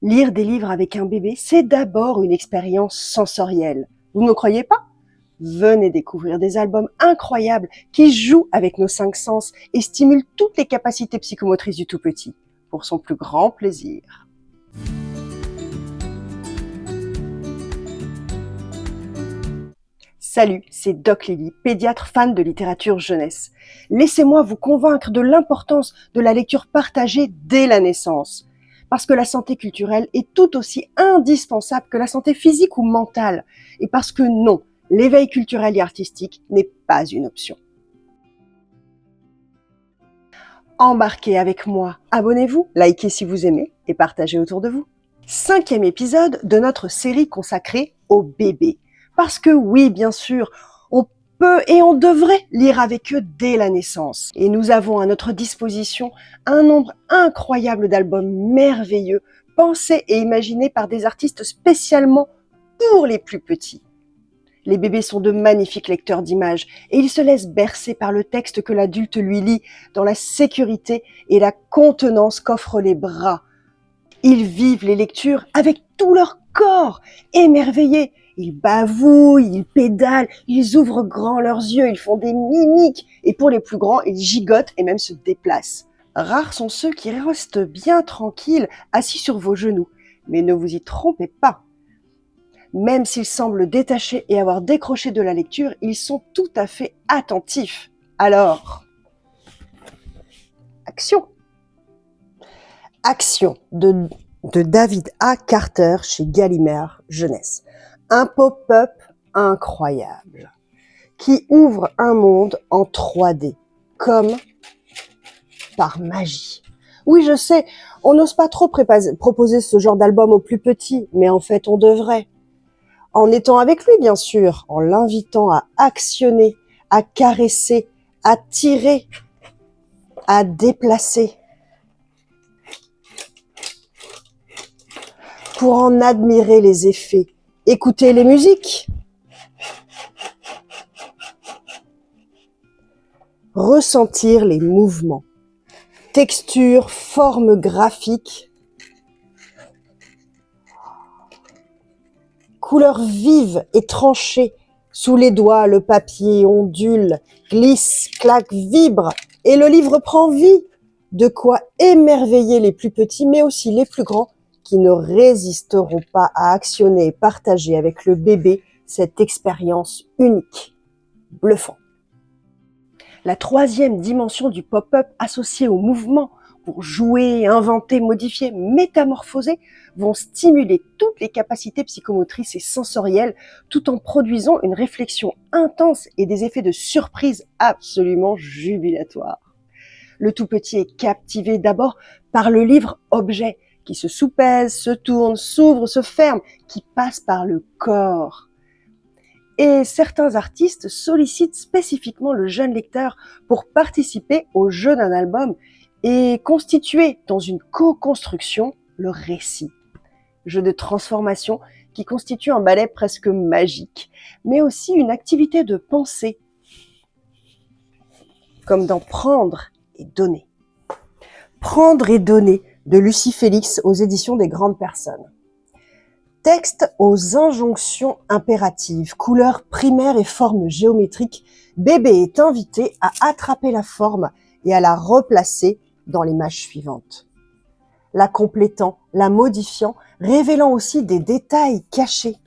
Lire des livres avec un bébé, c'est d'abord une expérience sensorielle. Vous ne me croyez pas? Venez découvrir des albums incroyables qui jouent avec nos 5 sens et stimulent toutes les capacités psychomotrices du tout petit, pour son plus grand plaisir. Salut, c'est Doc Lily, pédiatre fan de littérature jeunesse. Laissez-moi vous convaincre de l'importance de la lecture partagée dès la naissance. Parce que la santé culturelle est tout aussi indispensable que la santé physique ou mentale. Et parce que non, l'éveil culturel et artistique n'est pas une option. Embarquez avec moi, abonnez-vous, likez si vous aimez et partagez autour de vous. 5e épisode de notre série consacrée aux bébés. Parce que oui, bien sûr, on peut et on devrait lire avec eux dès la naissance. Et nous avons à notre disposition un nombre incroyable d'albums merveilleux, pensés et imaginés par des artistes spécialement pour les plus petits. Les bébés sont de magnifiques lecteurs d'images et ils se laissent bercer par le texte que l'adulte lui lit dans la sécurité et la contenance qu'offrent les bras. Ils vivent les lectures avec tout leur corps, émerveillés. Ils bavouillent, ils pédalent, ils ouvrent grand leurs yeux, ils font des mimiques. Et pour les plus grands, ils gigotent et même se déplacent. Rares sont ceux qui restent bien tranquilles, assis sur vos genoux. Mais ne vous y trompez pas. Même s'ils semblent détachés et avoir décroché de la lecture, ils sont tout à fait attentifs. Alors, action! Action de David A. Carter chez Gallimard Jeunesse. Un pop-up incroyable qui ouvre un monde en 3D, comme par magie. Oui, je sais, on n'ose pas trop proposer ce genre d'album aux plus petits, mais en fait, on devrait. En étant avec lui, bien sûr, en l'invitant à actionner, à caresser, à tirer, à déplacer, pour en admirer les effets, écouter les musiques, ressentir les mouvements, textures, formes graphiques, couleurs vives et tranchées. Sous les doigts, le papier ondule, glisse, claque, vibre et le livre prend vie. De quoi émerveiller les plus petits, mais aussi les plus grands, qui ne résisteront pas à actionner et partager avec le bébé cette expérience unique, bluffant. La 3e dimension du pop-up associée au mouvement pour jouer, inventer, modifier, métamorphoser vont stimuler toutes les capacités psychomotrices et sensorielles tout en produisant une réflexion intense et des effets de surprise absolument jubilatoires. Le tout petit est captivé d'abord par le livre-objet qui se soupèse, se tourne, s'ouvre, se ferme, qui passe par le corps. Et certains artistes sollicitent spécifiquement le jeune lecteur pour participer au jeu d'un album et constituer dans une co-construction le récit. Jeu de transformation qui constitue un ballet presque magique, mais aussi une activité de pensée, comme dans Prendre et donner. Prendre et donner de Lucie Félix aux éditions des Grandes Personnes. Texte aux injonctions impératives, couleurs primaires et formes géométriques, bébé est invité à attraper la forme et à la replacer dans l'image suivante. La complétant, la modifiant, révélant aussi des détails cachés.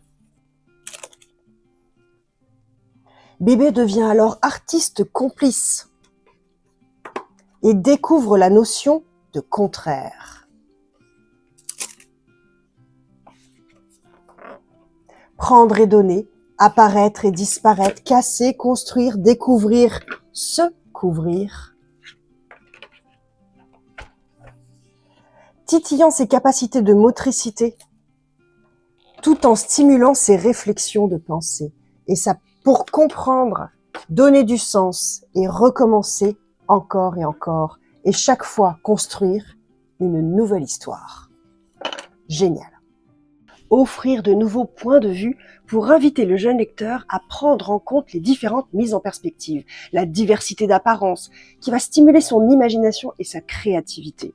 Bébé devient alors artiste complice et découvre la notion de contraire. Prendre et donner, apparaître et disparaître, casser, construire, découvrir, se couvrir. Titillant ses capacités de motricité, tout en stimulant ses réflexions de pensée. Et ça, pour comprendre, donner du sens et recommencer encore et encore, et chaque fois construire une nouvelle histoire. Génial. Offrir de nouveaux points de vue pour inviter le jeune lecteur à prendre en compte les différentes mises en perspective, la diversité d'apparences, qui va stimuler son imagination et sa créativité.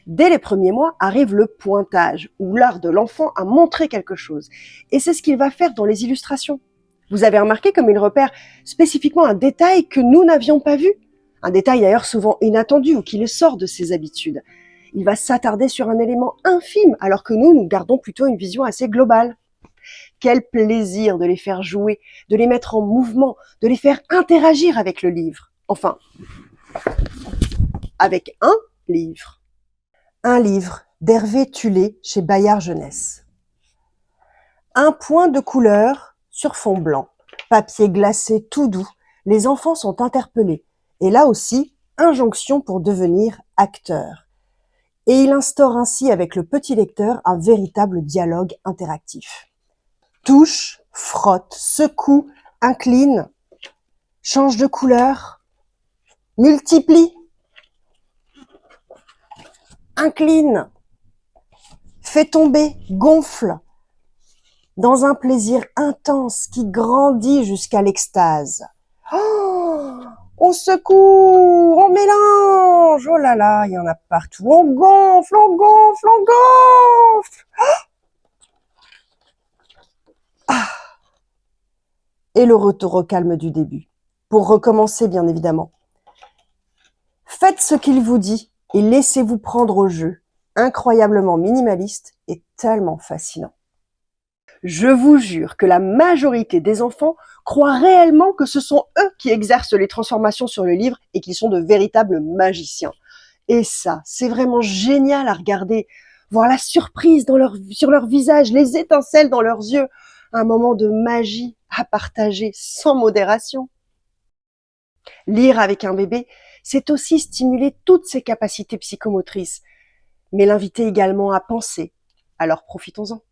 Dès les premiers mois arrive le pointage, où l'art de l'enfant a montré quelque chose. Et c'est ce qu'il va faire dans les illustrations. Vous avez remarqué comme il repère spécifiquement un détail que nous n'avions pas vu? Un détail d'ailleurs souvent inattendu ou qui le sort de ses habitudes. Il va s'attarder sur un élément infime, alors que nous gardons plutôt une vision assez globale. Quel plaisir de les faire jouer, de les mettre en mouvement, de les faire interagir avec le livre. Enfin, avec un livre. Un livre d'Hervé Tullet chez Bayard Jeunesse. Un point de couleur sur fond blanc, papier glacé tout doux, les enfants sont interpellés. Et là aussi, injonction pour devenir acteur. Et il instaure ainsi avec le petit lecteur un véritable dialogue interactif. Touche, frotte, secoue, incline, change de couleur, multiplie, incline, fait tomber, gonfle, dans un plaisir intense qui grandit jusqu'à l'extase. Oh, on secoue, on mélange, oh là là, il y en a partout, on gonfle, on gonfle, on gonfle. Ah. Et le retour au calme du début, pour recommencer bien évidemment. Faites ce qu'il vous dit et laissez-vous prendre au jeu, incroyablement minimaliste et tellement fascinant. Je vous jure que la majorité des enfants croient réellement que ce sont eux qui exercent les transformations sur le livre et qu'ils sont de véritables magiciens. Et ça, c'est vraiment génial à regarder, voir la surprise sur leur visage, les étincelles dans leurs yeux, un moment de magie à partager sans modération. Lire avec un bébé, c'est aussi stimuler toutes ses capacités psychomotrices, mais l'inviter également à penser. Alors profitons-en.